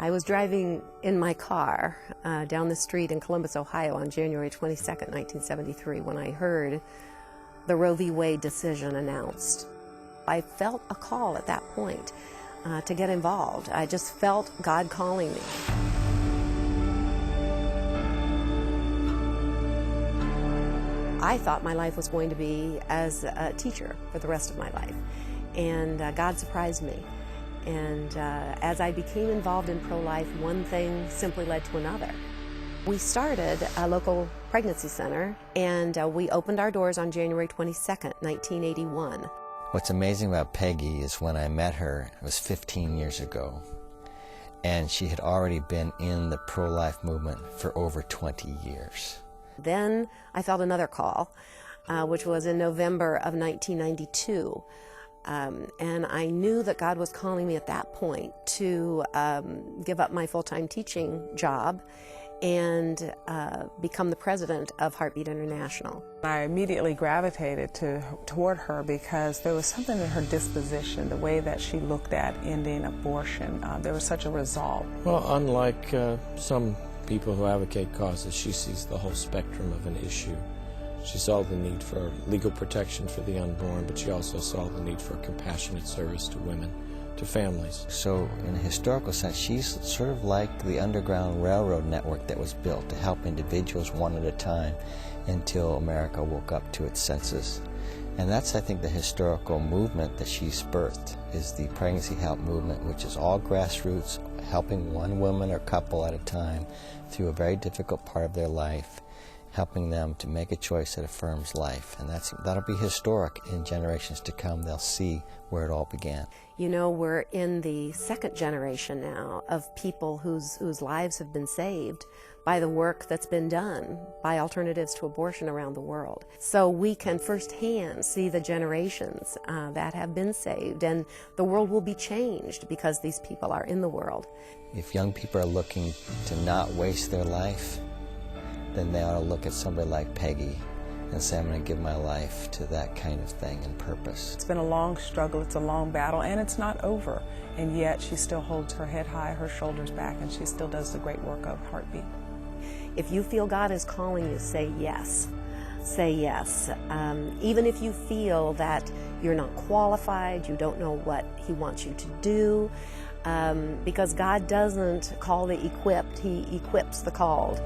I was driving in my car down the street in Columbus, Ohio on January 22nd, 1973, when I heard the Roe v. Wade decision announced. I felt a call at that point to get involved. I just felt God calling me. I thought my life was going to be as a teacher for the rest of my life, and God surprised me. And as I became involved in pro-life, one thing simply led to another. We started a local pregnancy center, and we opened our doors on January 22nd, 1981. What's amazing about Peggy is when I met her, it was 15 years ago, and she had already been in the pro-life movement for over 20 years. Then I felt another call, which was in November of 1992. And I knew that God was calling me at that point to give up my full-time teaching job and become the president of Heartbeat International. I immediately gravitated toward her because there was something in her disposition, the way that she looked at ending abortion. There was such a resolve. Well, unlike some people who advocate causes, she sees the whole spectrum of an issue. She saw the need for legal protection for the unborn, but she also saw the need for compassionate service to women, to families. So in a historical sense, she's sort of like the Underground Railroad network that was built to help individuals one at a time until America woke up to its senses. And that's, I think, the historical movement that she's birthed, is the pregnancy help movement, which is all grassroots, helping one woman or couple at a time through a very difficult part of their life, helping them to make a choice that affirms life. And that'll be historic in generations to come. They'll see where it all began. You know, we're in the second generation now of people whose lives have been saved by the work that's been done by alternatives to abortion around the world. So we can firsthand see the generations that have been saved, and the world will be changed because these people are in the world. If young people are looking to not waste their life, then they ought to look at somebody like Peggy and say, I'm going to give my life to that kind of thing and purpose. It's been a long struggle, it's a long battle, and it's not over. And yet she still holds her head high, her shoulders back, and she still does the great work of Heartbeat. If you feel God is calling you, say yes. Say yes. Even if you feel that you're not qualified, you don't know what He wants you to do, because God doesn't call the equipped, He equips the called.